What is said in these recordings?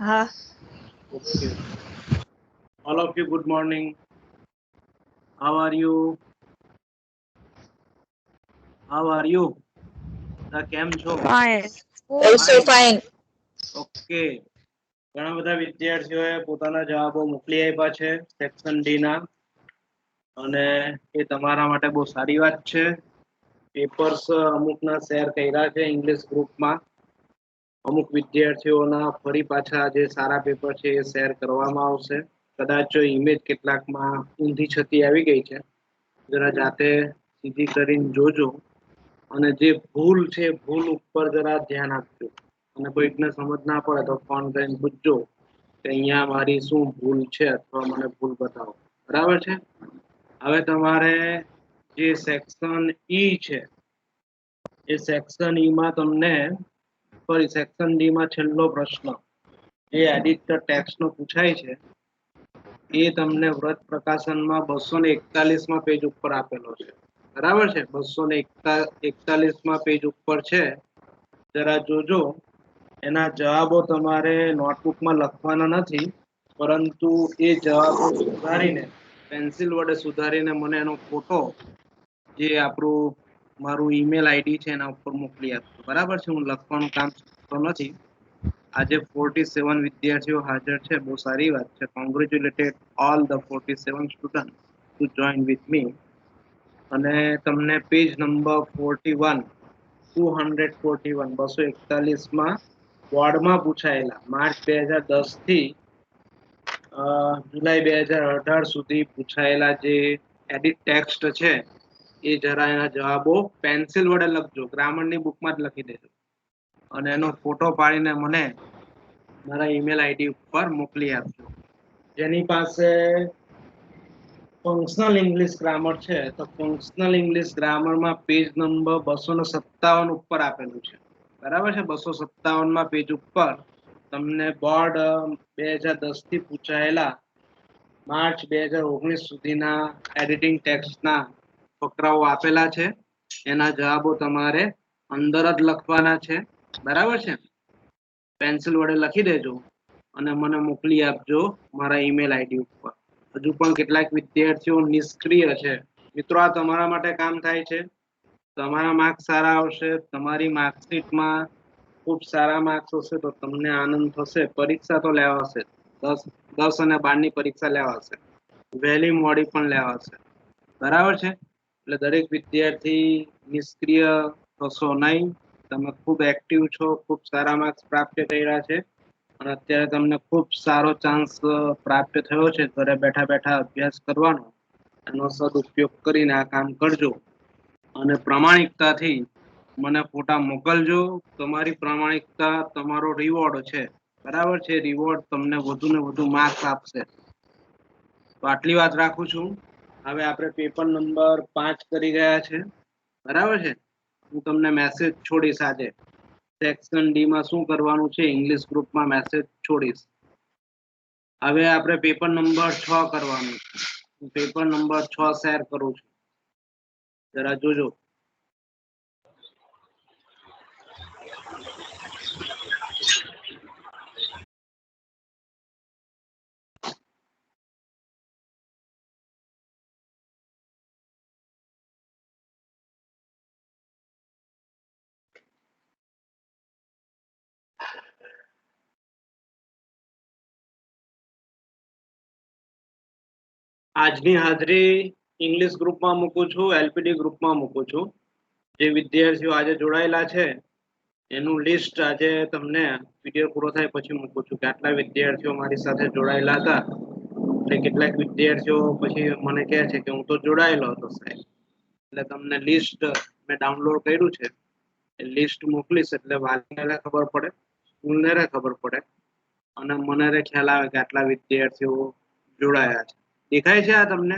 हाँ. Okay. All of you, good morning. How are you? How are you? કેમ છો? Fine. Also Fine. fine. Okay. ઘણા બધા વિદ્યાર્થીઓએ પોતાના જવાબો મોકલી આપ્યા છે સેક્શન ડી ના અને એ તમારા માટે બહુ સારી વાત છે. પેપર્સ અમુકના શેર કર્યા છે ઇંગ્લિશ ગ્રુપમાં. અમુક વિદ્યાર્થીઓના ફરી પાછા જે સારા પેપર છે એ શેર કરવામાં આવશે. કદાચ ઇમેજ કેટલાકમાં ઊંધી છતી આવી ગઈ છે. જરા જાતે સીધી કરીને જોજો અને જે ભૂલ છે ભૂલ ઉપર જરા ધ્યાન આપજો અને કોઈકને સમજ ના પડે તો ફોન કરીને પૂછજો કે અહીંયા મારી શું ભૂલ છે અથવા મને ભૂલ બતાવો. બરાબર છે. હવે તમારે જે સેક્શન ઈ છે એ સેક્શન ઈ માં તમને સોરી સેક્શન ડી માં છેલ્લો પ્રશ્ન જે એડિટ ટેક્સ્ટ નો પૂછાય છે એ તમને વ્રત પ્રકાશનમાં 241માં પેજ ઉપર આપેલો છે. બરાબર છે. 241માં પેજ ઉપર છે. જરા જોજો. એના જવાબો તમારે નોટબુકમાં લખવાના નથી, પરંતુ એ જવાબો સુધારીને પેન્સિલ વડે સુધારીને મને એનો ફોટો જે આપણું મારું ઈમેલ આઈડી છે એના ઉપર મોકલી આપજો. બરાબર છે. હું લખવાનું કામ કરતો નથી. આજે 47 વિદ્યાર્થીઓ હાજર છે, બહુ સારી વાત છે. Congratulated all the 47 student to join with me. અને તમને પેજ નંબર 41 241 બોર્ડમાં પૂછાયેલા માર્ચ 2010 થી જુલાઈ 2018 સુધી પૂછાયેલા જે એડિટ ટેક્સ્ટ છે એ જરા એના જવાબો પેન્સિલ વડે લખજો, ગ્રામરની બુકમાં જ લખી દેજો અને એનો ફોટો પાડીને મને મારા ઈમેલ આઈડી ઉપર મોકલી આપજો. જેની પાસે ફંક્શનલ ઇંગ્લિશ ગ્રામર છે તો ફંક્શનલ ઇંગ્લિશ ગ્રામરમાં પેજ નંબર 257 ઉપર આપેલું છે. બરાબર છે. 257માં પેજ ઉપર તમને બોર્ડ 2010 થી પૂછાયેલા માર્ચ 2019 સુધીના એડિટિંગ ટેક્સ્ટના ફકરાઓ આપેલા છે. એના જવાબો તમારે અંદર જ લખવાના છે. બરાબર છે. પેન્સિલ વડે લખી દેજો અને મને મોકલી આપજો મારા ઈમેલ આઈડી ઉપર. હજુ પણ કેટલાક વિદ્યાર્થીઓ નિષ્ક્રિય છે. મિત્રો, આ તમારા માટે કામ થાય છે. તમારા માર્ક્સ સારા આવશે, તમારી માર્કશીટમાં ખૂબ સારા માર્ક્સ હશે તો તમને આનંદ થશે. પરીક્ષા તો લેવાશે, 10 અને 12ની પરીક્ષા લેવાશે, વહેલી મોડી પણ લેવાશે. બરાબર છે. એટલે દરેક વિદ્યાર્થી નિષ્ક્રિય થશો નહીં. તમે ખૂબ એક્ટિવ છો, ખૂબ સારા માર્ક્સ પ્રાપ્ત કર્યા છે અને અત્યારે તમને ખૂબ સારો ચાન્સ પ્રાપ્ત થયો છે ઘરે બેઠા બેઠા અભ્યાસ કરવાનો. એનો સદુપયોગ કરીને આ કામ કરજો અને પ્રામાણિકતાથી મને ફોટા મોકલજો. તમારી પ્રામાણિકતા તમારો રિવોર્ડ છે. બરાબર છે. રિવોર્ડ તમને વધુ ને વધુ માર્ક્સ આપશે. તો આટલી વાત રાખું છું. હવે આપણે પેપર નંબર 5 કરી ગયા છે. બરાબર છે. હું તમને મેસેજ છોડીશ આજે સેક્શન ડી માં શું કરવાનું છે. ઇંગ્લિશ ગ્રુપમાં મેસેજ છોડીશ. હવે આપણે પેપર નંબર 6 કરવાનું છે. હું પેપર નંબર 6 શેર કરું છું. જરા જોજો. આજની હાજરી ઇંગ્લિશ ગ્રુપમાં મૂકું છું, એલપીડી ગ્રુપમાં મૂકું છું. જે વિદ્યાર્થીઓ આજે જોડાયેલા છે એનું લિસ્ટ આજે તમને વિડીયો પૂરો થાય પછી મૂકું છું કે આટલા વિદ્યાર્થીઓ મારી સાથે જોડાયેલા હતા. એટલે કેટલાક વિદ્યાર્થીઓ પછી મને કહે છે કે હું તો જોડાયેલો હતો સાહેબ. એટલે તમને લિસ્ટ મેં ડાઉનલોડ કર્યું છે, એ લિસ્ટ મોકલીશ એટલે વાલીને ખબર પડે, સ્કૂલને ખબર પડે અને મને ખ્યાલ આવે કે આટલા વિદ્યાર્થીઓ જોડાયા છે. દેખાય છે આ તમને?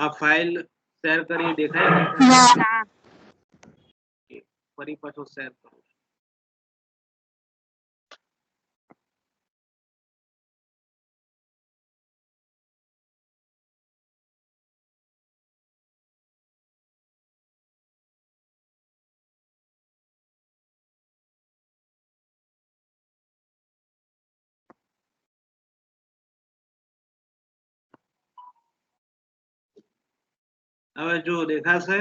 આ ફાઇલ શેર કરી દેખાય છે? ના. ફરી પાછો શેર કરો. હવે જો દેખાશે,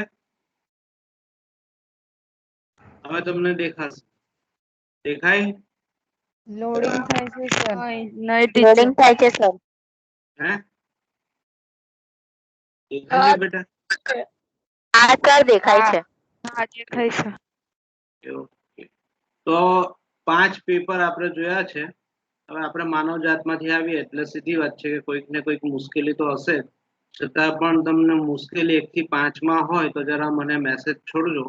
હવે તમને દેખાશે, દેખાય? લોડિંગ થાય છે સર. નહીં લોડિંગ થાય છે સર. હે દેખાય છે બેટા? આ સર દેખાય છે. હા દેખાય છે. ઓકે, તો 5 પેપર આપણે જોયા છે. હવે આપણે માનવ જાતમાંથી આવીએ એટલે સીધી વાત છે કે કોઈક ને કોઈક મુશ્કેલી તો હશે જ. છતાં પણ તમને મુશ્કેલી 1 થી 5 માં હોય તો જરા મને મેસેજ છોડજો.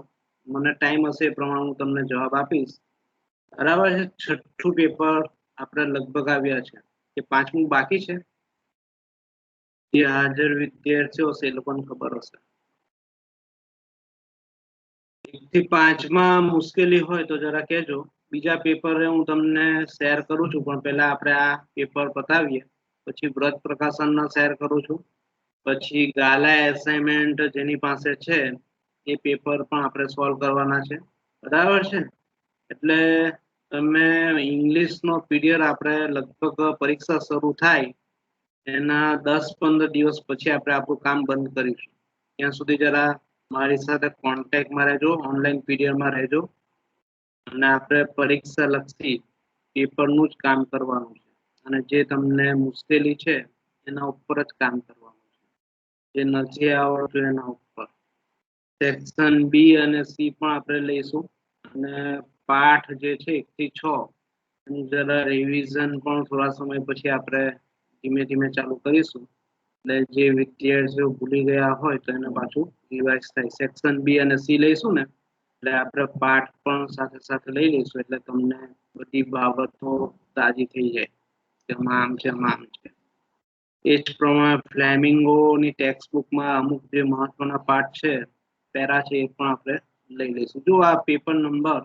મને ટાઈમ હશે એ પ્રમાણે હું તમને જવાબ આપીશ. બરાબર છે. 6થું પેપર આપણે લગભગ આવ્યા છે. કે 5મું બાકી છે? જે હાજર વિદ્યાર્થીઓ હશે એ લોકોને ખબર હશે. 1 થી 5 માં મુશ્કેલી હોય તો જરા કહેજો. બીજા પેપરે હું તમને શેર કરું છું, પણ પહેલા આપણે આ પેપર પતાવીએ. પછી વ્રત પ્રકાશનના શેર કરું છું. પછી ગાલા એસાઇનમેન્ટ જેની પાસે છે એ પેપર પણ આપણે સોલ્વ કરવાના છે. બરાબર છે? એટલે તમે ઇંગ્લિશનો પીરિયડ આપણે લગભગ પરીક્ષા શરૂ થાય એના 10-15 દિવસ પછી આપણે આપણું કામ બંધ કરીશું. ત્યાં સુધી જરા મારી સાથે કોન્ટેક્ટમાં રહેજો, ઓનલાઈન પીરિયડમાં રહેજો. અને આપણે પરીક્ષા લક્ષી પેપરનું જ કામ કરવાનું છે. અને જે તમને મુશ્કેલી છે એના ઉપર જ કામ કરવાનું છે. જે નથી આવડતું એના ઉપર. સેક્શન બી અને સી પણ આપણે લઈશું. અને પાઠ જે છે 1 થી 6 એનું જરા રિવિઝન પણ થોડા સમય પછી આપણે ધીમે ધીમે ચાલુ કરીશું. એટલે જે વિદ્યાર્થીઓ ભૂલી ગયા હોય તો એને પાછું રિવાઇઝ થાય. સેક્શન બી અને સી લઈશું ને એટલે આપણે પાઠ પણ સાથે સાથે લઈ લઈશું. એટલે તમને બધી બાબતો તાજી થઈ જાય કે આમ છે આમ છે. એ જ પ્રમાણે ફ્લેમિંગોની ટેક્સ્ટ બુકમાં અમુક જે મહત્વના પાઠ છે, પેરા છે, એ પણ આપણે લઈ લઈશું. જો આ પેપર નંબર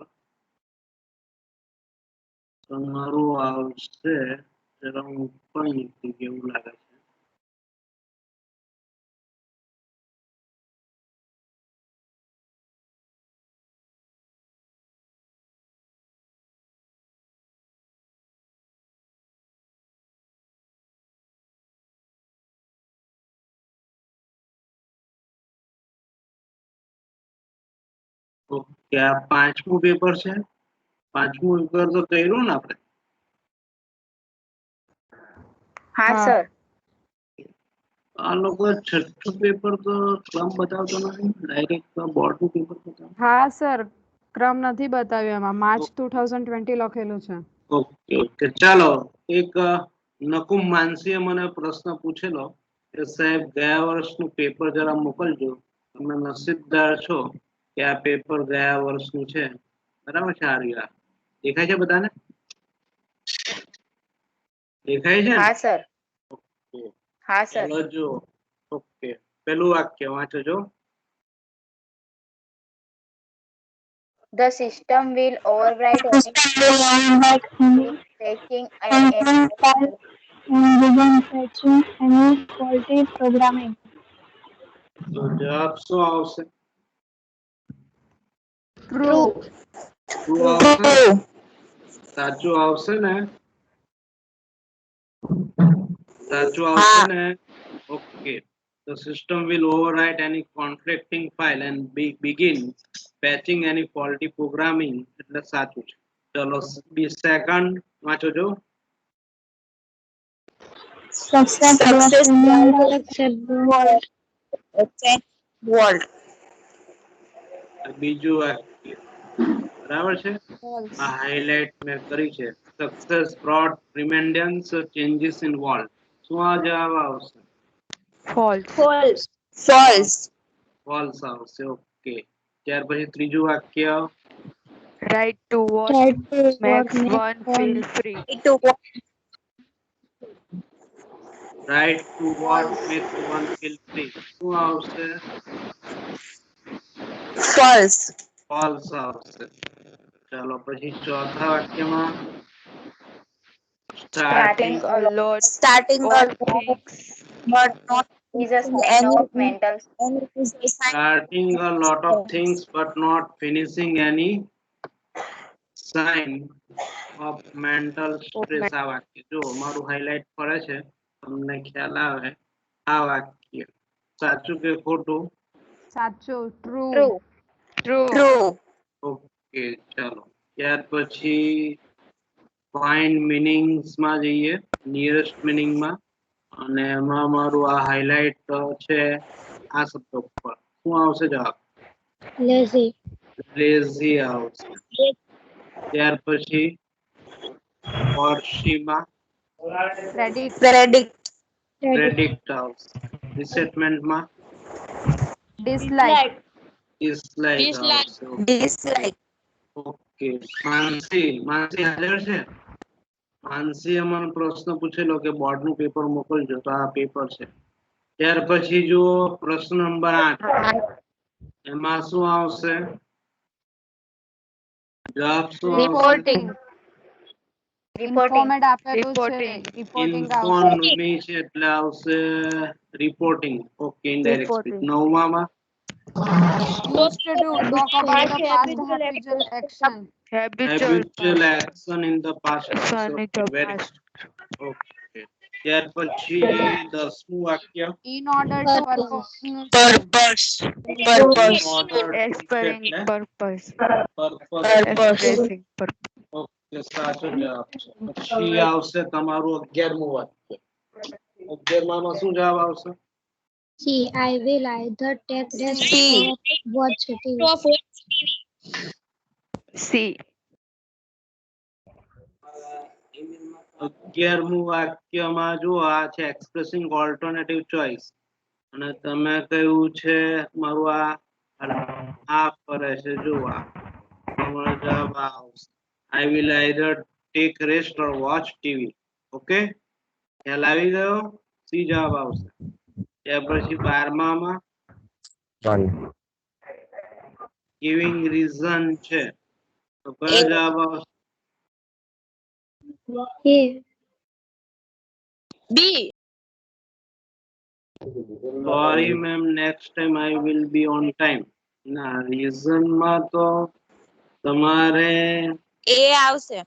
તમારું આવશે, જરા હું પણ નીકળી કેવું લાગે છે. ઓકે, આ 5મું પેપર છે. 5મું પેપર તો કર્યું ને આપણે? હા સર. આ લોકો 6થું પેપર તો ક્રમ બતાવતો નથી, ડાયરેક્ટ બોર્ડનું પેપર બતાવે. હા સર, ક્રમ નથી બતાવ્યો એમાં. માર્ચ 2020 લખેલું છે. ઓકે ઓકે, ચાલો. એક નકુમ માનસીએ મને પ્રશ્ન પૂછેલો કે સાહેબ ગયા વર્ષનું પેપર જરા મોકલજો. તમે નસીબદાર છો કે આ પેપર ગયા વર્ષનું છે. બરાબર છે? આ રહ્યા દેખાય છે બધાને? દેખાય છે? હા સર. ઓકે, હા સર. ચાલો જો. ઓકે, પેલું વાક્ય વાંચો જો. The system will overwrite any fetching and any faulty programming. તો જવાબ શું આવશે? ટ્રુ. ટ્રુ આવશે ને? સાચું આવશે ને? સાચું આવશે ને? Okay. The system will overwrite any conflicting file and begin patching any faulty programming. એટલે સાચું છે. ચલો સેકન્ડ વાંચો જો. Success vault. બીજું વાક્ય બરાબર છે? આ હાઇલાઇટ મેં કરી છે. Success brought tremendous changes in vault. શું આ જવાબ આવશે? ફોલ્સ. False. ફોલ્સ આવશે. ઓકે, ત્યાર પછી ત્રીજું વાક્ય. Right to what makes one feel free. Right to what makes one feel free. શું આવશે? False. ફોલ્સ આવશે. ચાલો પછી ચોથા વાક્યમાં Starting starting a lot. Starting a of lot, things but not is a sign of mental. starting a lot of things but not finishing any sign of mental stress. આ વાક્ય જો મારું હાઇલાઇટ ફરે છે, તમને ખ્યાલ આવે. આ વાક્ય સાચું કે ખોટું? સાચું. True. True. True. True. Okay ચાલો ત્યાર પછી ફાઇન્ડ મિનિંગ્સ માં જઈએ નિયરેસ્ટ મિનિંગ માં અને એમાં મારું આ હાઇલાઇટ છે આ શબ્દ ઉપર શું આવશે જવાબ Lazy. લેઝી આવશે ત્યાર પછી વર્ષીમાં પ્રેડિક્ટ. Predict. પ્રેડિક્ટ આવશે રિસેટમેન્ટમાં ડિસલાઇક. ડિસલાઇક આવશે Dislike. ઓકે માનસી હાજર છે માનસી અમને પ્રશ્ન પૂછેલો કે બોર્ડ નું પેપર મોકલજો તો આ પેપર છે ત્યાર પછી જુઓ પ્રશ્ન નંબર 8 એમાં શું આવશે જવાબ શું આવશે રિપોર્ટિંગ. Reporting. ઇન્ફોર્મેટ આપેલું છે. Reporting. રિપોર્ટિંગ આવશે. ઇન્ફોર્મી છે એટલે આવશે reporting okay indirect speech Reporting. નવમામાં Used to do. Talk about the past habitual action. Habitual habitual action in the past action in the very past. Okay ત્યાર પછી 10મું વાક્ય In order to perform. Purpose. in Purpose. order to Expiring એટલે purpose. purpose Expressing purpose. Okay સાચો જવાબ છે પછી આવશે તમારું 11મું વાક્ય 11માં શું જવાબ આવશે C. I will either take rest C. or watch TV. C. 11મું વાક્યમાં જો આ છે એક્સપ્રેસિંગ ઓલ્ટરનેટિવ ચોઇસ અને તમે કહ્યું છે મારું આ ફરે છે જો આ તમારો જવાબ આ આવશે I will either tech rest or watch TV okay ખ્યાલ આવી ગયો સી જવાબ આવશે ત્યાર પછી 12માં ગિવિંગ રીઝન છે તો કયો જવાબ આવશે A. B. Sorry ma'am next time I will be on time ના રીઝન માં તો તમારે A આવશે.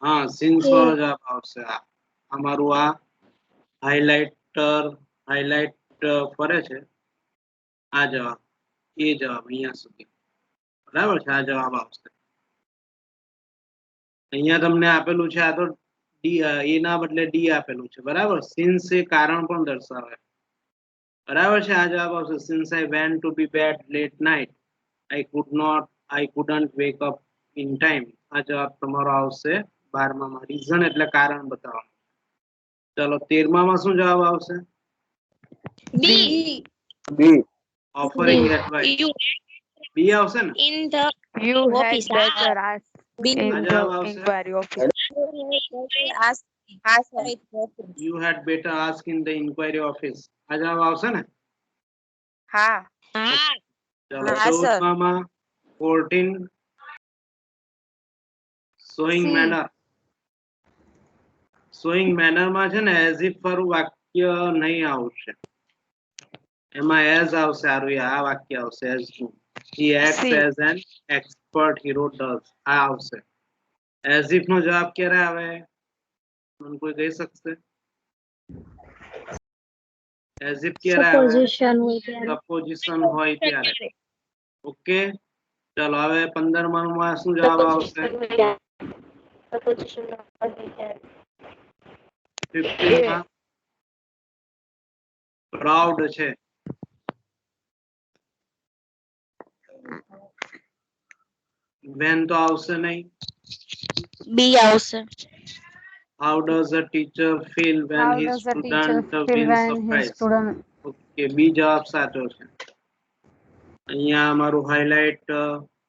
હા સિન્સ વાળો જવાબ આવશે આ અમારું આ હાઇલાઇટ ફરે છે આ જવાબ એ જવાબ અહીંયા સુધી બરાબર છે આ જવાબ આવશે અહીંયા તમને આપેલું છે આ તો ડી એ ના બદલે ડી આપેલું છે બરાબર સિન્સ એ કારણ પણ દર્શાવે બરાબર છે આ જવાબ આવશે since I went to be bed late night I couldn't wake up in time આ જવાબ તમારો આવશે 12માં રીઝન એટલે કારણ બતાવવાનું ચલો 13માં શું જવાબ આવશે B. ઓફરિંગ એડવાઇસ You બી આવશે ને in the You had office. better ask B. in આ the જવાબ આવશે inquiry office. Ask right question. You had better ask in the inquiry office આ જવાબ આવશે ને હા. ચલો હા, sir. 14માં 14 શોઈંગ C. મેનર માં છે ને એઝ ઇફ વાળું વાક્ય નહીં આવશે એમાં એઝ આવશે આ વાક્ય આવશે એઝ નું he acts C. as an expert hero does આ આવશે એઝ ઇફ નો જવાબ ક્યારે આવે મને કોઈ કહી શકશે એઝ ઇફ ક્યારે આવે Supposition હોય ત્યારે. સપોઝિશન હોય ત્યારે ઓકે ચલો હવે 15માં શું જવાબ આવશે 15માં પ્રાઉડ છે વેન તો આવશે નહીં B આવશે. how does a teacher feel when How his does a teacher student feel wins a when his prize student? Okay B જવાબ સાચો છે અહીંયા અમારું હાઇલાઇટ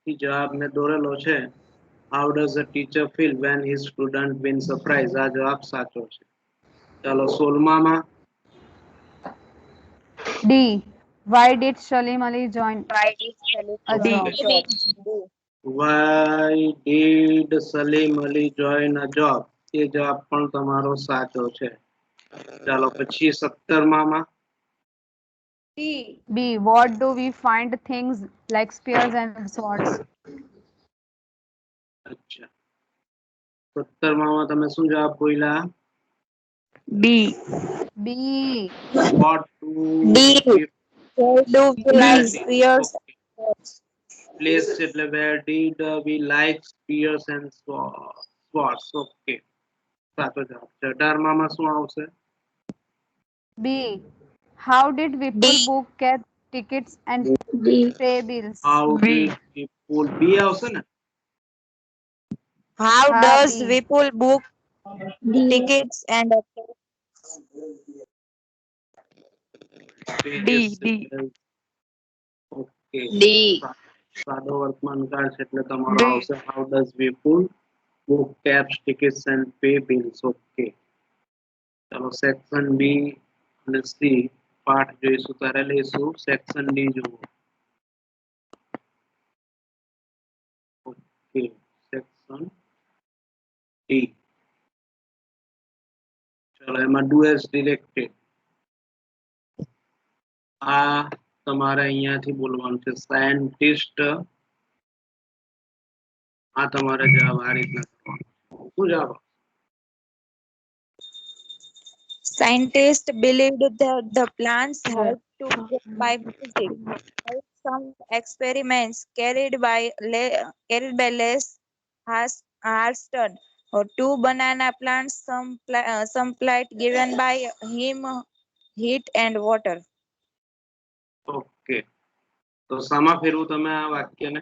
થી જવાબ મેં દોરેલો છે how does a teacher feel when his student wins a prize આ જવાબ સાચો છે ચાલો 16માં D. Why did Salim Ali join a D. job? why did Salim Ali join a job એ જવાબ પણ તમારો સાચો છે ચાલો પછી 17માં B. What do we find things like spears and swords? અચ્છા 17માં તમે શું જવાબ બોલ્યા B. B. what do D. we Where do we Where like did spears? okay. Place એટલે where did we like spears and swords okay સાચો જવાબ છે 18માં શું આવશે B. How did D. people book cab tickets and D. pay bills? how B. did people B આવશે ને How Ha, does B. people book D. tickets and pay D. D. okay D. સાદો વર્તમાન કાળ છે એટલે તમારો D. આવશે how does people book cabs tickets and pay bills okay ચલો સેક્શન બી અને સી પાઠ જોઈશું ત્યારે લઈશું સેક્શન ડી જુઓ ઓકે સેક્શન ડી ચલો એમાં ડુ એઝ ડિરેક્ટેડ આ તમારે અહીંયાથી બોલવાનું છે સાયન્ટિસ્ટ આ તમારે જવાબ આ રીતના કરવાનો શું જવાબ Scientists believed that the plants helped to grow by music. While some experiments carried by Les Harston or two banana plants, some plight given by him heat and water. Okay તો સામા ફેરવું તમે આ વાક્યને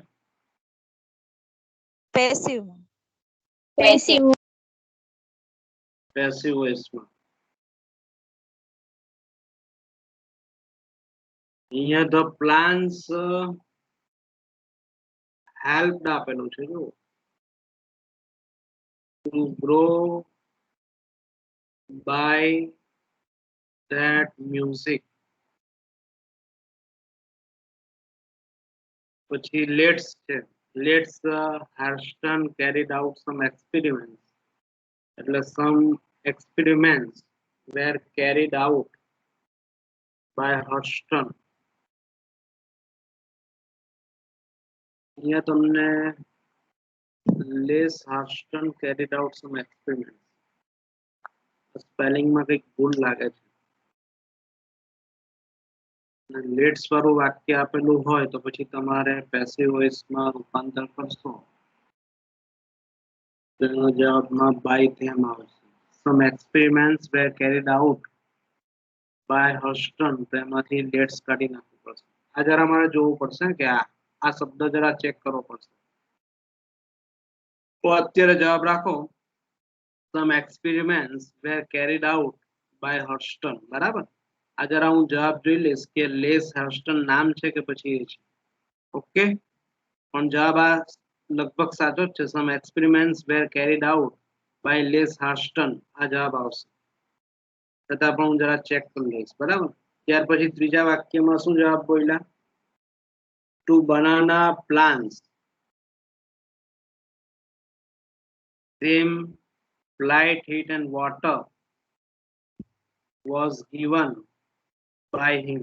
Passive. Passive. પેસિવ વોઇસમાં અહીંયા the plans હેલ્પ્ડ આપેલું છે જો to grow by that music પછી લેટ્સ છે let's Harston carried out some experiments એટલે some experiments were carried out by Hurston અહીંયા તમને Les Harston carried out some experiments સ્પેલિંગમાં કંઈક ભૂલ લાગે છે લેટ્સ વાળું વાક્ય આપેલું હોય તો પછી તમારે પેસિવ વોઇસમાં રૂપાંતર કરશો તેનો જવાબમાં બાય ધેમ આવશે some experiments were carried out by Hurston તો એમાંથી લેટ્સ કાઢી નાખવું પડશે આ જરા મારે જોવું પડશે કે આ શબ્દ જરા ચેક કરવો પડશે તો અત્યારે જવાબ રાખો some experiments were carried out by Hurston બરાબર આ જરા હું જવાબ જોઈ લઈશ કે લેસ હર્સ્ટન નામ છે કે પછી એ છે ઓકે પણ જવાબ આ લગભગ સાચો જ છે some experiments were carried out by Les Harston આ જવાબ આવશે છતાં પણ હું જરા ચેક કરી લઈશ બરાબર ત્યાર પછી ત્રીજા વાક્યમાં શું જવાબ બોલ્યા two banana plants same light heat and water was given by him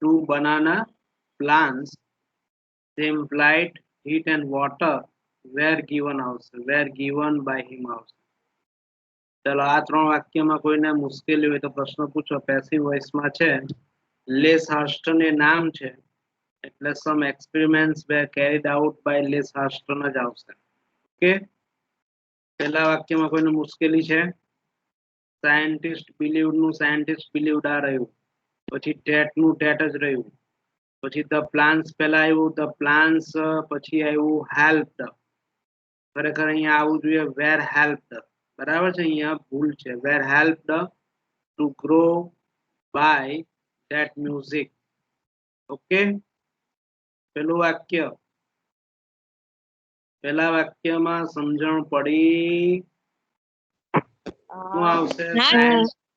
two banana plants same light heat and water were given by him also ચલો આ ત્રણ વાક્યમાં કોઈને મુશ્કેલી હોય તો પ્રશ્ન પૂછો પેસિવ વોઇસમાં છે લેસ હાર્સ્ટન એ નામ છે એટલે some experiments were carried out by Les Harston જ આવશે ઓકે પહેલા વાક્યમાં કોઈને મુશ્કેલી છે સાયન્ટિસ્ટ બિલીવ્ડ આ રહ્યું પછી ટેટનું ટેટ જ રહ્યું પછી ધ પ્લાન્સ પહેલા આવ્યું ધ પ્લાન્સ પછી આવ્યું હેલ્પ્ડ ખરેખર અહીંયા આવવું જોઈએ વેર હેલ્પ્ડ બરાબર છે અહીંયા ભૂલ છે were helped to grow by that music okay પેલું વાક્ય પહેલા વાક્યમાં સમજણ પડી શું આવશે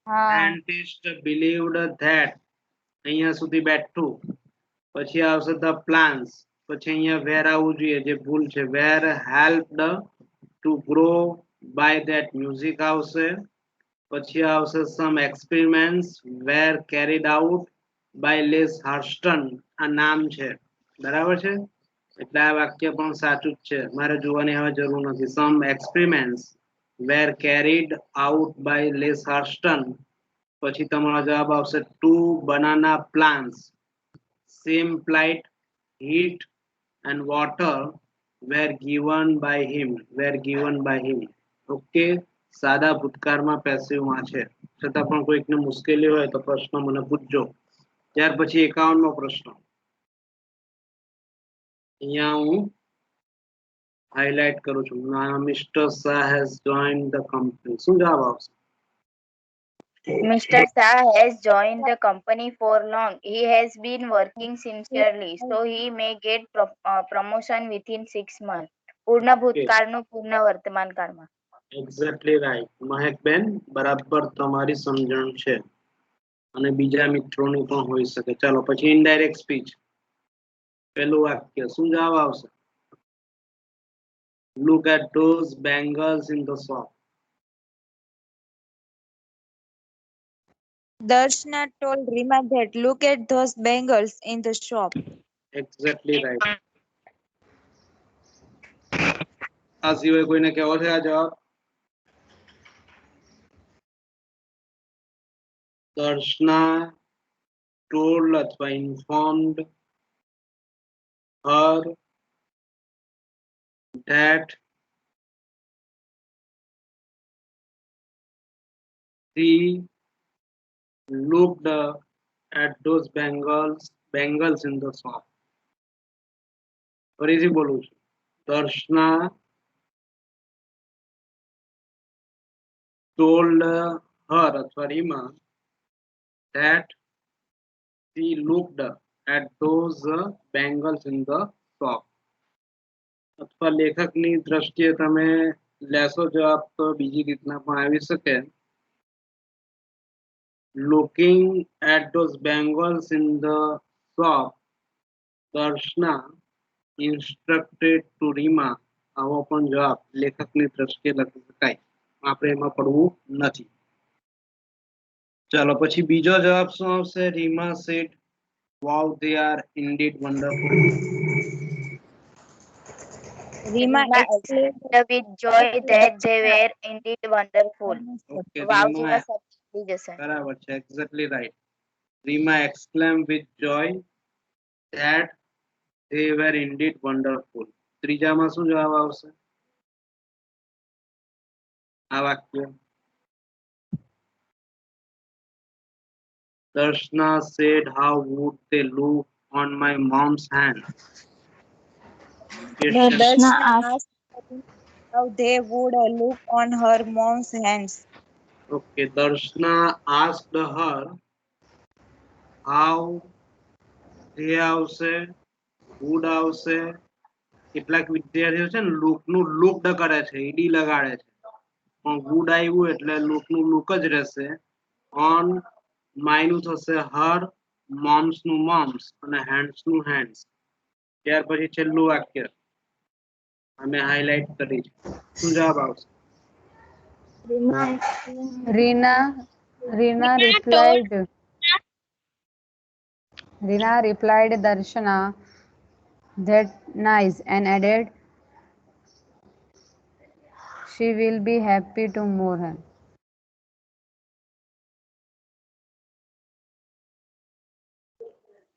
સાયન્ટિસ્ટ બિલીવ્ડ ધેટ અહીંયા સુધી બેઠું પછી આવશે ધ પ્લાન્સ પછી અહીંયા વેર આવવું જોઈએ જે ભૂલ છે were helped to grow by that music આવશે પછી આવશે some experiments were carried out by Les Harston આ નામ છે બરાબર છે એટલે આ વાક્ય પણ સાચું જ છે મારે જોવાની હવે જરૂર નથી some experiments were carried out by Les Harston પછી તમારો જવાબ આવશે 2 banana plants same plight heat and water were given by him okay સાદા ભૂતકાળમાં પેસિવમાં છે છતાં પણ કોઈકને મુશ્કેલી હોય તો પ્રશ્ન મને પૂછજો ત્યાર પછી 51મો પ્રશ્ન અહીંયા હું હાઇલાઇટ કરું છું mister Shah has joined the company શું જવાબ આવશે Mr. Shah has joined the company for long. He has been working sincerely, so he may get promotion within 6 months. પૂર્ણ ભૂતકાળનું પૂર્ણ વર્તમાન કાળમાં. એક્ઝેક્ટલી રાઈટ મહેકબેન બરાબર તમારી સમજણ છે અને બીજા મિત્રોની પણ હોઈ શકે ચાલો પછી ઇનડાયરેક્ટ સ્પીચ પહેલું વાક્ય શું જવાબ આવશે look at those bangles in the shop Darshna told Rima that look at those bangles in the shop. Exactly right આ સિવાય કોઈને કહેવો છે આ જવાબ દર્શના told અથવા informed her that she looked at those bangles in the shop ફરીથી બોલું છું દર્શના told her અથવા Rima that she looked at those bangles in the shop અથવા લેખકની દ્રષ્ટિએ તમે લેશો જવાબ તો બીજી રીતના પણ આવી શકે looking at those bangles in the shop Darshana instructed to Rima આવો પણ જવાબ લેખકની દ્રષ્ટિએ લખી શકાય આપણે એમાં પડવું નથી ચાલો પછી બીજો જવાબ શું આવશે Rima said wow they are indeed wonderful Rima exclaimed with joy that they were indeed wonderful. okay Wow Rima જેવા શબ્દ થઈ જશે. બરાબર છે exactly right Rima exclaimed with joy that they were indeed wonderful ત્રીજામાં શું જવાબ આવશે આ વાક્ય Darshna said how would they look on my mom's hand Darshna asked how they would look on her mom's hands. okay Darshna asked her how they આવશે would આવશે કેટલાક વિદ્યાર્થીઓ છે ને લુક નું લુકડ કરે છે ઈડી લગાડે છે પણ would આવ્યું એટલે લુક નું લુક જ રહેશે on માયનું થશે her moms નું moms અને hands નું hands ત્યાર પછી છેલ્લું વાક્ય અમે હાઇલાઇટ કરી છે શું જવાબ આવશે Rina replied Darshana that nice and added she will be happy to more her.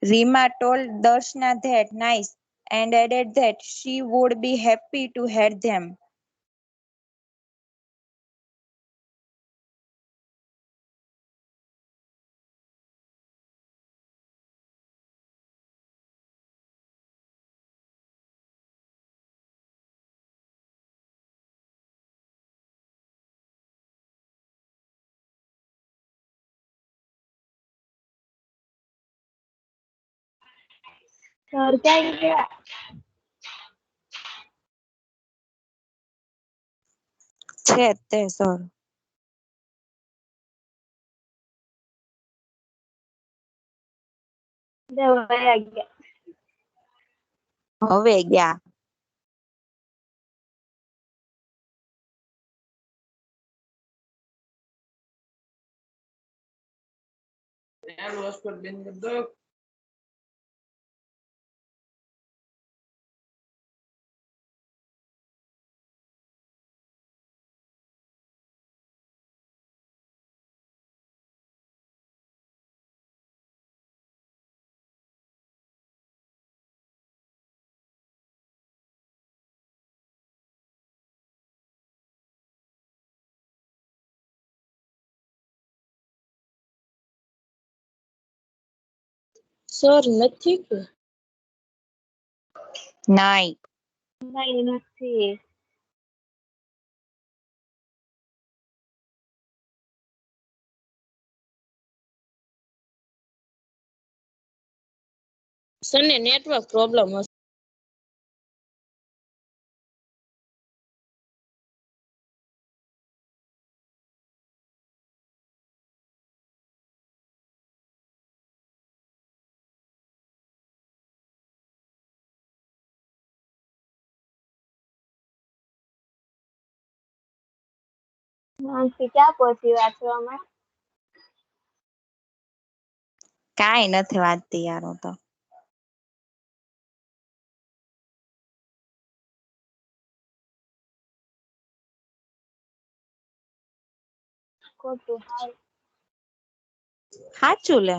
Rima told Darshna that nice and added that she would be happy to hear them. Sir क्या गया છે તે sir गया હવે ગયા sir નથી કે નહીં. નહીં નથી. સર ને નેટવર્ક પ્રોબ્લેમ હશે. માનસી ક્યાં પહોંચી વાંચવામાં? કાંઈ નથી વાંચતી યાર હું તો. ખોટું હાલ. સાચું લે.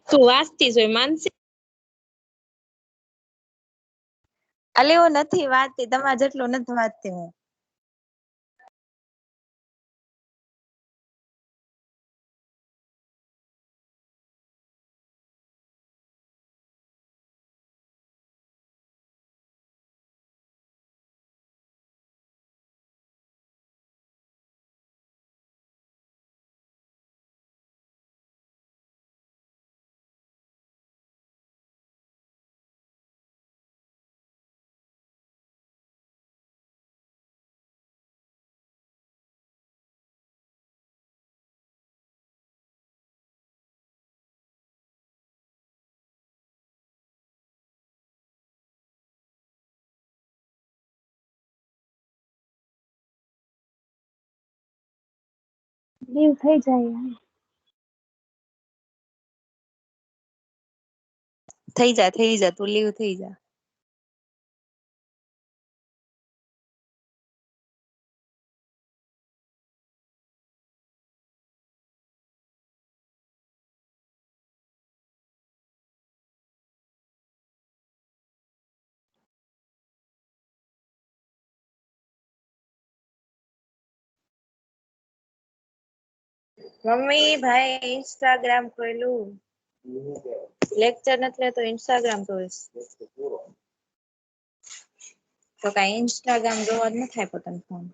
તું વાંચતી જોઈ માનસી. અલે હું નથી વાંચતી, તમારા જેટલું નથી વાંચતી હું. લીવ થઈ જાય. થઈ જા તું લીવ થઈ જા. મમ્મી ભાઈ ઇન્સ્ટાગ્રામ ખોલ્યું, લેક્ચર નથી લેતો, ઇન્સ્ટાગ્રામ જોઈશ. તો કાંઈ ઇન્સ્ટાગ્રામ જોવા જ નથી આપ્યો તને ફોન.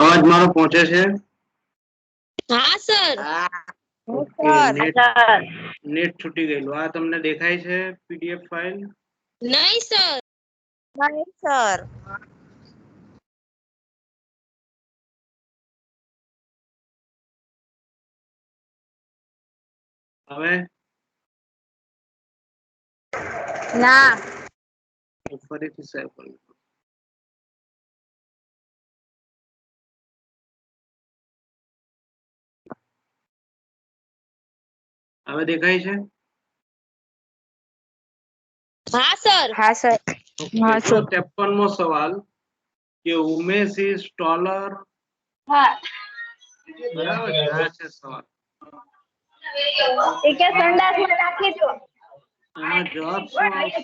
અવાજ મારો પહોંચે છે? હા સર. નેટ છૂટી ગયેલું. આ તમને દેખાય છે પીડીએફ ફાઇલ? નહીં સર. નહીં સર. હવે ના. ફરીથી શેર કરું. હવે દેખાય છે? હા સર. હા સર. હા સર. 53મો સવાલ કે ઉમેશ ઇઝ ટોલર. હા. બરાબર છે. આ છે સવાલ. એ કે સંડાસમાં નાખી દો. એમાં જવાબ શું આવશે?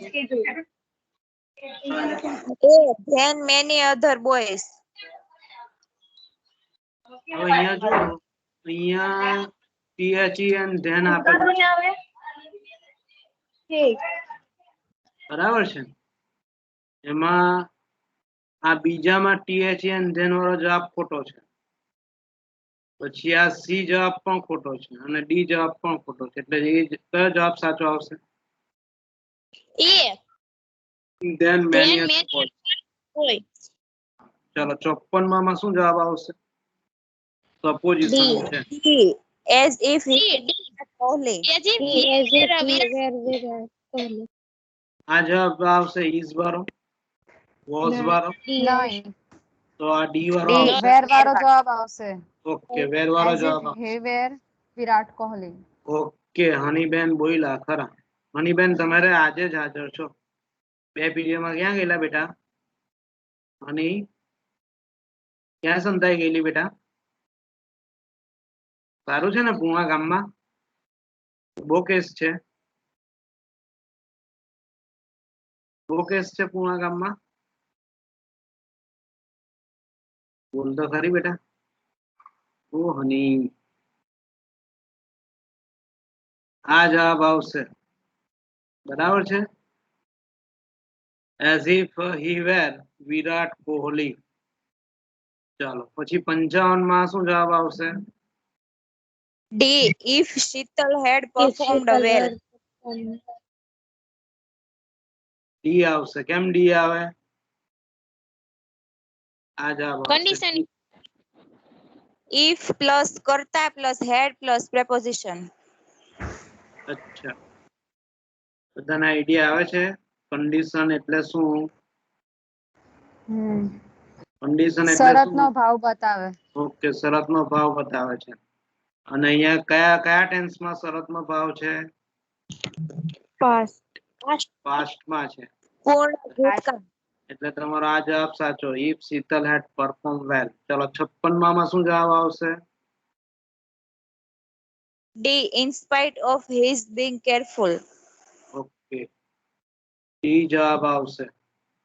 Then many other boys. હવે અહીંયા જો, અહીંયા THE and then આપેલું છે. ઠીક. બરાબર છે. એમાં આ બીજામાં THE and then વાળો જવાબ ખોટો છે. પછી આ સી જવાબ પણ ખોટો છે અને ડી જવાબ પણ ખોટો છે. એટલે એ કયો જવાબ સાચો આવશે? એ then many Then other boys. હોય. ચાલો 54 માં શું જવાબ આવશે? સપોઝિશન છે. D. As if he only. આ જવાબ આવશે ઇઝ વાળો. વોઝ વાળો નહીં તો આ ડી વાળો ડી. આવશે. વેર વાળો જવાબ આવશે ઓકે વેર વાળો એઝ જવાબ ઇફ આવશે. હે વેર વિરાટ કોહલી ઓકે હનીબેન બોયલા ખરા. હનીબેન તમારે આજે જ હાજર છો. 2 પીરિયડમાં ક્યાં ગયેલા બેટા? હની ક્યાં સંતાઈ ગયેલી બેટા? સારું છે ને પૂણા ગામમાં? બહુ કેસ છે? બહુ કેસ છે પૂણા ગામમાં? બોલ તો ખરી બેટા. ઓ હની આ જવાબ આવશે. બરાબર છે. એઝ ઇફ હી વેર વિરાટ કોહલી. ચાલો પછી 55 માં શું જવાબ આવશે? D. If Sheetal had performed well. D આવશે. કેમ ડી આવે? આ જવાબ આવશે. Condition. If plus કરતા plus had plus preposition. અચ્છા બધાને આઈડિયા આવે છે કન્ડિશન એટલે શું? કન્ડિશન એટલે શરત શું? નો ભાવ બતાવે ઓકે શરતનો ભાવ બતાવે છે. અને અહીંયા કયા કયા ટેન્સમાં શરતનો ભાવ છે? પાસ્ટમાં છે. પૂર્ણ ભૂતકાળ. એટલે તમારો આ જવાબ સાચો. If Sheetal had perform well. ચલો 56 માં શું જવાબ આવશે? D. In spite of his being careful. Okay D જવાબ આવશે.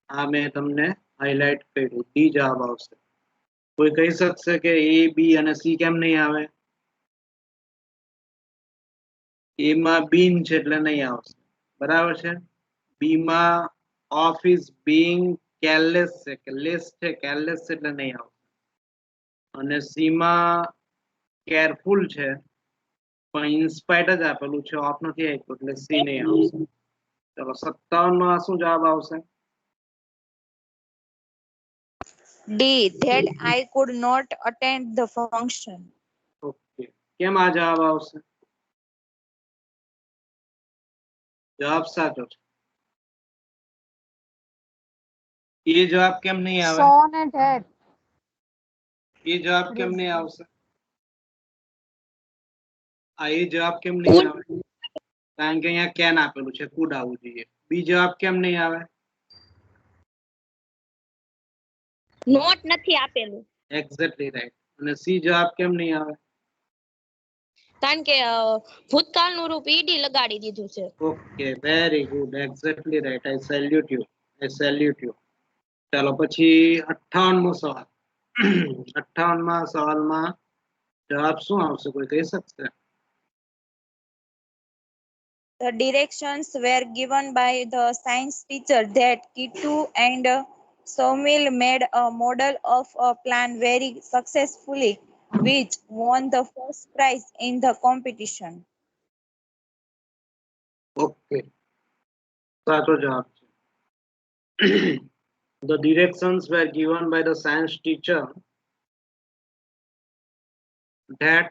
આ મેં તમને હાઇલાઇટ કર્યું. ડી જવાબ આવશે. કોઈ કહી શકશે કે એ બી અને સી કેમ નહીં આવે? એ માં બીન છે એટલે નહીં આવશે. બરાબર છે. બી માં ઓફ ઇઝ બીઇંગ કેરલેસ છે કે લેસ છે કેરલેસ છે એટલે નહીં આવશે. અને સી માં કેરફુલ છે પણ ઇનસ્પાઇટ જ આપેલું છે ઓફ નથી આપ્યું એટલે સી નહીં આવશે. ચલો 57 માં શું જવાબ આવશે? D. That I could not attend the function. Okay કેમ આ જવાબ આવશે? જવાબ સાચો છે. એ જવાબ કેમ નહીં આવે? સો ને ડેટ એ જવાબ કેમ નહીં આવશે? આ એ જવાબ કેમ નહીં આવે? કારણ કે અહીંયા કેન આપેલું છે કુડ આવવું જોઈએ. બી જવાબ કેમ નહીં આવે? નોટ નથી આપેલું એક્ઝેક્ટલી રાઈટ. અને સી જવાબ કેમ નહીં આવે? કારણ કે ભૂતકાળનું રૂપ ઈડી લગાડી દીધું છે. Okay very good exactly right. I salute you. I salute you. ચાલો પછી 58મો સવાલ. 58માં સવાલમાં જવાબ શું આવશે? કોઈ કહી શકશે? The directions were given by the science teacher that Kitu and Somil made a model of a plan very successfully, which won the first prize in the competition. Okay સાચો જવાબ છે. The directions were given by the science teacher that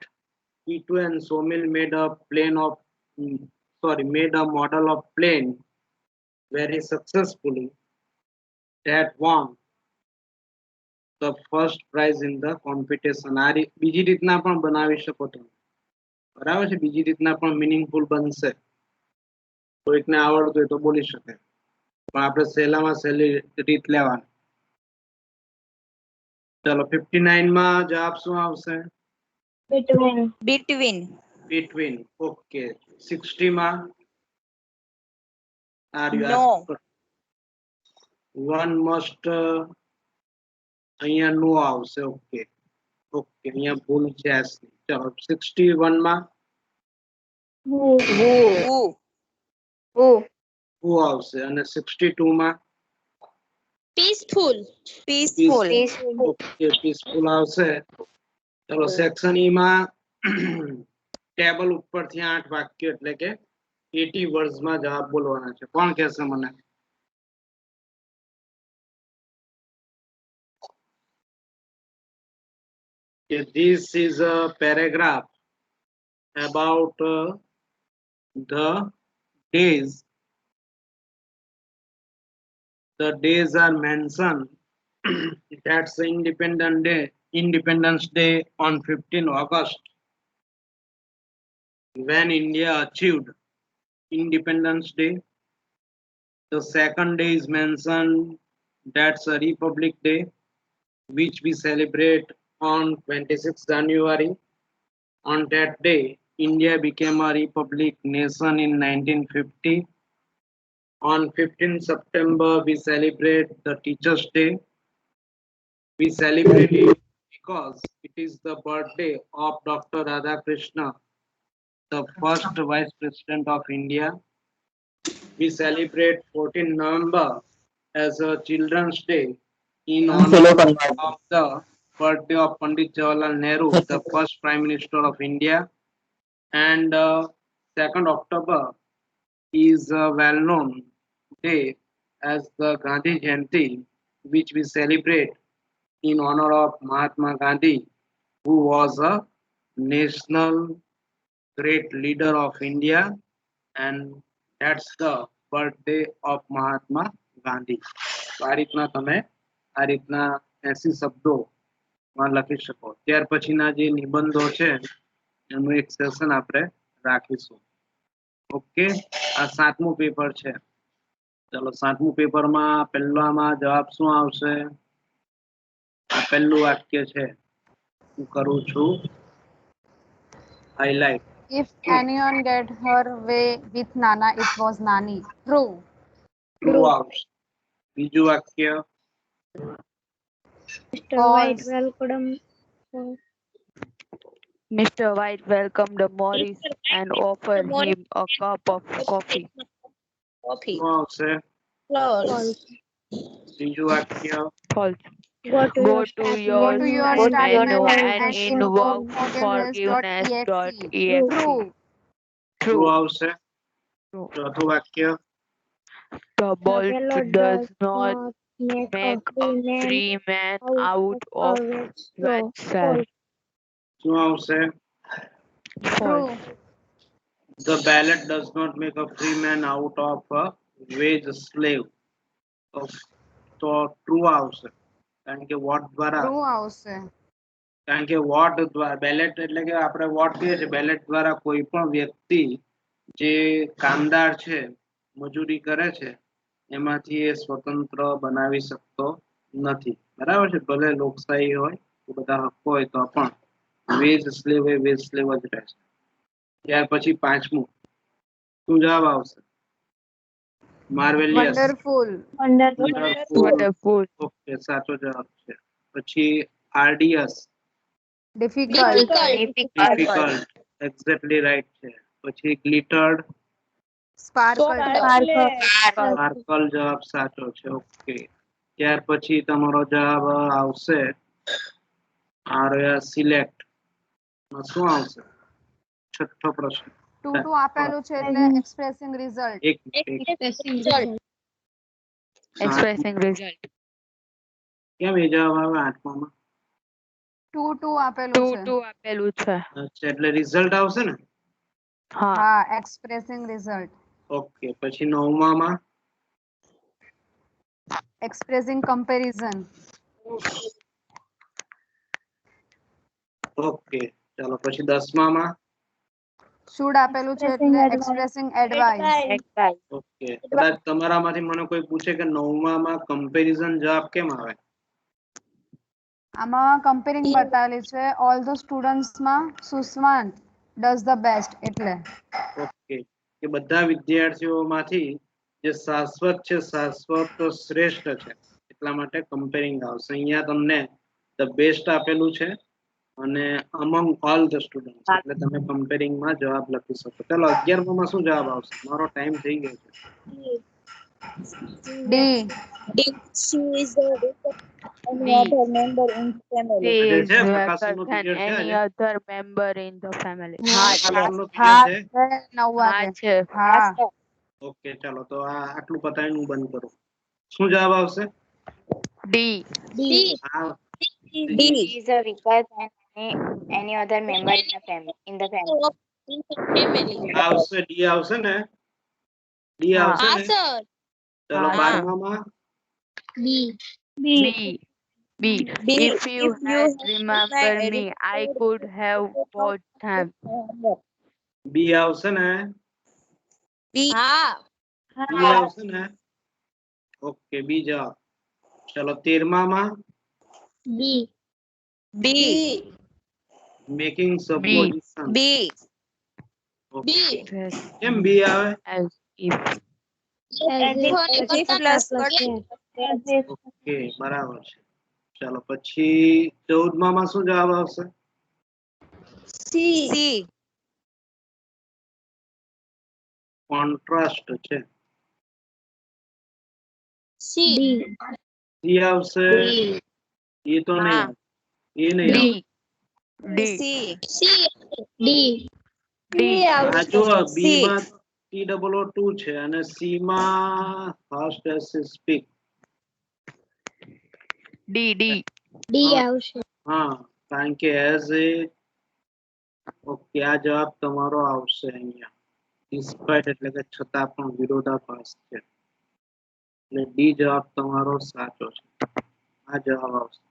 Kitu and Somil made a model of plane very successfully that won the first prize in the competition. આ બીજી રીતના પણ બનાવી શકો તમે. બરાબર છે. બીજી રીતના પણ મીનિંગફુલ બનશે. કોઈકને આવડતું હોય તો બોલી શકે પણ આપણે સહેલામાં સહેલી રીત લેવાની. ચલો 59 માં જવાબ શું આવશે? Between. Between. ઓકે 60 માં No. one must અહીંયા નો આવશે. ઓકે ઓકે અહીંયા ભૂલ છે. ચલો 61 માં Who. who આવશે. અને 62 માં પીસફુલ Peaceful. ઓકે પીસફુલ આવશે. ચલો સેક્શન ઈ માં ટેબલ ઉપરથી 8 વાક્ય એટલે કે 80 વર્ડ્સમાં જવાબ બોલવાના છે. કોણ કહેશે મને? This is a paragraph about the days the days are mentioned. That's the Independence Day on 15 August, when India achieved Independence Day. The second day is mentioned, that's a Republic Day, which we celebrate on 26 January. On that day, India became a republic nation in 1950. On 15 September, we celebrate the Teachers' Day. We celebrate it because it is the birthday of Dr. Radhakrishna, the first Vice President of India. We celebrate 14 November as a Children's Day in honor of the birthday of Pandit Jawaharlal Nehru, the first Prime Minister of India. And 2nd October is a well-known day as the Gandhi Jayanti, which we celebrate in honor of Mahatma Gandhi, who was a national great leader of India, and that's the birthday of Mahatma Gandhi. તો આ રીતના તમે આ રીતના 80 શબ્દોમાં લખી શકો. ત્યાર પછીના જે નિબંધો છે એનું એક સેશન આપણે રાખીશું. ઓકે, આ 7મું પેપર છે. ચલો 7મું પેપરમાં પહેલામાં જવાબ શું આવશે? આ પહેલું વાક્ય છે, હું કરું છું highlight. If anyone get her way with Nana, it was Nani. True. True આવશે. બીજું વાક્ય False. Mr. White welcomed Morris and offered him a cup of coffee. Coffee. શું આવશે? False. ત્રીજું વાક્ય False. Go Go to to your your stat menu menu and and invoke invoke forgiveness.exe. True. True True. આવશે. True. ચોથું વાક્ય The bolt does not make a free man out of oneself. શું આવશે? False. The ballot does not make a free man out of a wage slave. તો true આવશે, કારણ કે vote દ્વારા, True આવશે. કારણ કે વોટ દ્વારા બેલેટ એટલે કે આપણે વોટ કહીએ છીએ, બેલેટ દ્વારા કોઈ પણ વ્યક્તિ જે કામદાર છે, મજૂરી કરે છે, એમાંથી એ સ્વતંત્ર બનાવી શકતો નથી. બરાબર છે? ભલે લોકશાહી હોય, બધા હક્કો હોય તો પણ veg slave a wedge slave જ રહેશે. ત્યાર પછી 5મું શું જવાબ આવશે? માર્વેલિયસ. Wonderful. Wonderful. ઓકે, સાચો જવાબ છે. પછી આર્ડિયસ. Difficult. ડિફિકલ્ટ, એક્ઝેક્ટલી રાઈટ છે. પછી ગ્લિટર્ડ. Sparkle. સ્પાર્કલ જવાબ સાચો છે. ઓકે, ત્યાર પછી તમારો જવાબ આવશે આ રહ્યા સિલેક્ટ. શું આવશે? છઠ્ઠો પ્રશ્ન. 2 આપેલું છે એટલે expressing result. એક Expressing result. કેમ એ જવાબ આવે 8મામાં? 2 આપેલું છે. 2 આપેલું છે. અચ્છા, એટલે રિઝલ્ટ આવશે ને? હા. હા, expressing result. ઓકે, પછી 9મામાં Expressing comparison. ઓકે, ચાલો પછી 10મામાં Should આપેલું છે એટલે expressing advice. ઓકે. કદાચ તમારામાંથી મને કોઈ પૂછે કે 9મામાં કમ્પેરિઝન જવાબ કેમ આવે? આમાં comparing બતાવેલી છે. All the students માં સુસ્વાન does the best એટલે. ઓકે, કે બધા વિદ્યાર્થીઓમાંથી જે શાશ્વત છે, શાશ્વત શ્રેષ્ઠ છે, એટલા માટે કમ્પેરિંગ આવશે. અહીંયા તમને ધ બેસ્ટ આપેલું છે અને અમંગ ઓલ ધ સ્ટુડન્ટ્સ, એટલે તમે કમ્પેરિંગમાં જવાબ લખી શકો. ચાલો 11મામાં શું જવાબ આવશે? મારો ટાઈમ થઈ ગયો છે. D. She is any other member in the family. He આજે is છે better પ્રકાશનનો than પીરિયડ છે any આજે? other member in the family. પ્રકાશનનો હા પીરિયડ છે? છે 9 હા વાગે. છે. હા. ઓકે, ચાલો તો આ આટલું પતાવીને હું બંધ કરું. શું જવાબ આવશે? D. આ D is a weaker than any other member in the family. Family. આવશે, ડી આવશે ને? ડી હા. આવશે હા ને? સર. ચાલો હા. 12મામાં B. B. B. If you had remembered me, I could have bought them. બી આવશે ને? B. હા બી આવશે ને? ઓકે, બી જવાબ. ચલો 13માં B. Making supposition. B. કેમ બી આવે? As if. પછી પ્લસ ઓકે, બરાબર છે. ચાલો પછી 14માં શું જવાબ આવશે? C. કોન્ટ્રાસ્ટ છે. સી સી આવશે? એ તો નહીં આવે. એ નહીં આવે. D. C. D. આ જો C. બી માં TOO2 છે અને સી માં ફર્સ્ટ એસ સ્પીક. D. હા, કારણ કે એઝ એ ઓકે, આ જવાબ તમારો આવશે અહીંયા. ડિસ્પાઇટ એટલે કે છતાં પણ વિરોધાભાસ છે. એટલે ડી જવાબ તમારો સાચો છે. આ જવાબ આવશે.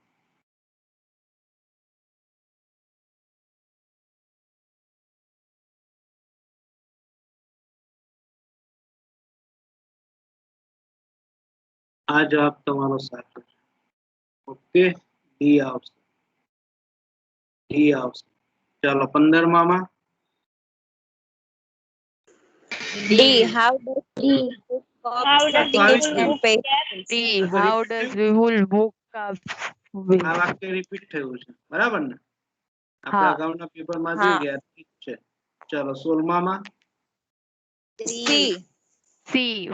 આ જવાબ તમારો સાચો છે. ઓકે, ડી આવશે. ડી આવશે. ચાલો 15માં D. How does certificates and pay? D. How does we will book up with? આ વાક્ય રિપીટ થયું છે, બરાબર ને? આપણે હા. અગાઉના પેપરમાં હા. જોઈ ગયા, ઠીક છે. ચલો 16માં C. C.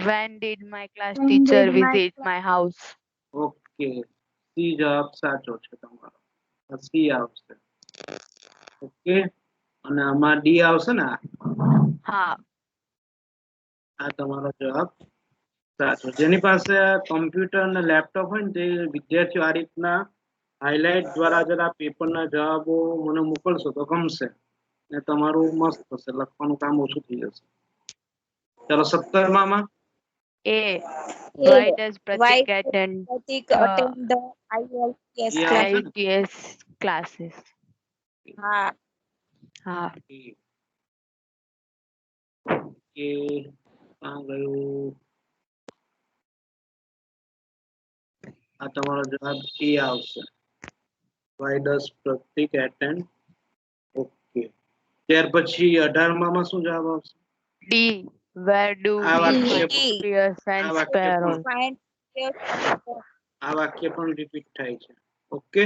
When did my class teacher visit my house? Okay, C જવાબ સાચો છે તમારો. સી આવશે. ઓકે, અને આમાં ડી આવશે ને? Ha. આ તમારો જવાબ સાચો. જેની પાસે કમ્પ્યુટર અને લેપટોપ હોય ને તે વિદ્યાર્થીઓ આ રીતના હાઇલાઇટ દ્વારા જરા પેપરના જવાબો મને મોકલશો તો ગમશે ને તમારું મસ્ત થશે, લખવાનું કામ ઓછું થઈ જશે. ચલો 17માં A. Why does Pratik attend Pratik attend the IELTS Yeah. class? IELTS classes? હા. Ha. કે આ ગયું? આ તમારો જવાબ એ આવશે. Why does Pratik attend? Okay, ત્યાર પછી 18માં શું જવાબ આવશે? D. Where do આ we વાક્ય find Pierce and આ વાક્ય Sparrow? Find આ વાક્ય પણ રિપીટ થાય છે. ઓકે,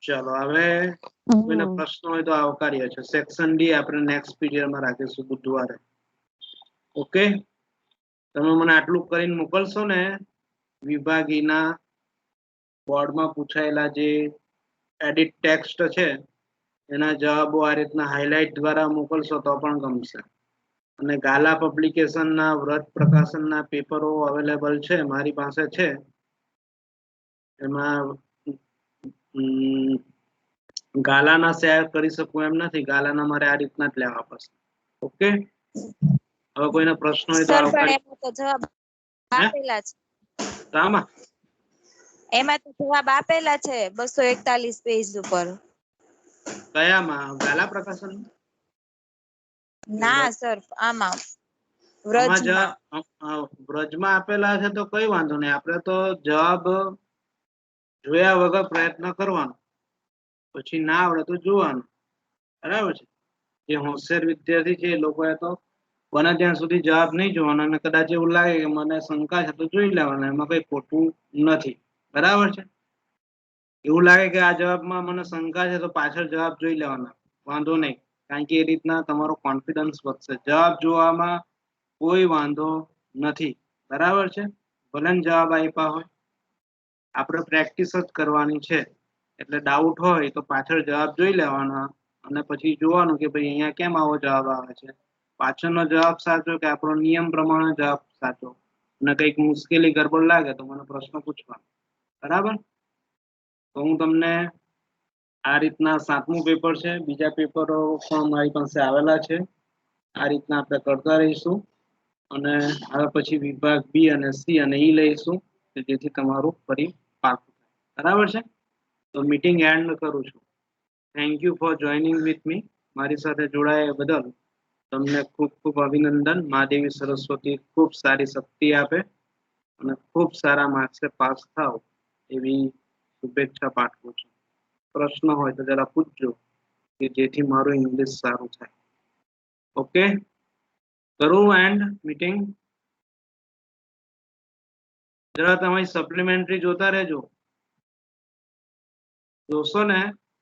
ચલો હવે કોઈને પ્રશ્ન હોય તો આવકાર્ય છે. સેક્શન ડી આપણે નેક્સ્ટ પીરિયડમાં રાખીશું બુધવારે. ઓકે, તમે મને આટલું કરીને મોકલશો ને વિભાગીના બોર્ડમાં પૂછાયેલા જે એડિટ ટેક્સ્ટ છે એના જવાબો આ રીતના હાઇલાઇટ દ્વારા મોકલશો તો પણ ગમશે. અને ગાલા પબ્લિકેશનના વ્રત પ્રકાશનના પેપરો અવેલેબલ છે, મારી પાસે છે. એમાં ગાલાના શેર કરી શકું એમ નથી. ગાલાના મારે આ રીતના જ લેવા પડશે. ઓકે, હવે કોઈને પ્રશ્ન હોય તો સર પણ આવકારી. એમાં તો જવાબ આપેલા છે. આમાં એમાં તો જવાબ આપેલા છે 241 પેજ ઉપર. કયામાં? ગાલા પ્રકાશન ના સર, આમાં આમાં વ્રજમાં. વ્રજમાં આપેલા છે તો કઈ વાંધો નહીં. આપણે તો જવાબ જોયા વગર પ્રયત્ન કરવાનો, પછી ના આવડે તો જોવાનું. બરાબર છે? જે હોશિયાર વિદ્યાર્થી છે એ લોકોએ તો બને ત્યાં સુધી જવાબ નહીં જોવાનો, અને કદાચ એવું લાગે કે મને શંકા છે તો જોઈ લેવાના, એમાં કઈ ખોટું નથી. બરાબર છે? એવું લાગે કે આ જવાબમાં મને શંકા છે તો પાછળ જવાબ જોઈ લેવાના, વાંધો નહીં. કારણ કે એ રીતના તમારો કોન્ફિડન્સ વધશે. જવાબ જોવામાં કોઈ વાંધો નથી. બરાબર છે? ભલે ને જવાબ આપ્યા હોય, આપણે પ્રેક્ટિસ જ કરવાની છે. એટલે ડાઉટ હોય તો પાછળ જવાબ જોઈ લેવાના અને પછી જોવાનું કે ભાઈ અહીંયા કેમ આવો જવાબ આવે છે, પાછળનો જવાબ સાચો કે આપણો નિયમ પ્રમાણે જવાબ સાચો. અને કંઈક મુશ્કેલી ગડબડ લાગે તો મને પ્રશ્ન પૂછવાનો. બરાબર? તો હું તમને આ રીતના 7મું પેપર છે, બીજા પેપરો પણ મારી પાસે આવેલા છે. આ રીતના આપણે કરતા રહીશું અને હવે પછી વિભાગ બી અને સી અને ઈ લઈશું. કે જેથી તમારું ફરી પાકું થાય. બરાબર છે? તો મીટિંગ એન્ડ કરું છું. Thank you for joining with me. મારી સાથે જોડાયા બદલ તમને ખૂબ ખૂબ અભિનંદન. મહાદેવી સરસ્વતી ખૂબ સારી શક્તિ આપે અને ખૂબ સારા માર્ક્સે પાસ થાવ એવી શુભેચ્છા પાઠવું છું. પ્રશ્ન હોય તો જરા પૂછજો કે જેથી મારું ઇંગ્લિશ સારું થાય. ઓકે, કરું એન્ડ મીટિંગ. જરા તમારી સપ્લિમેન્ટરી જોતા રહેજો. જોશો ને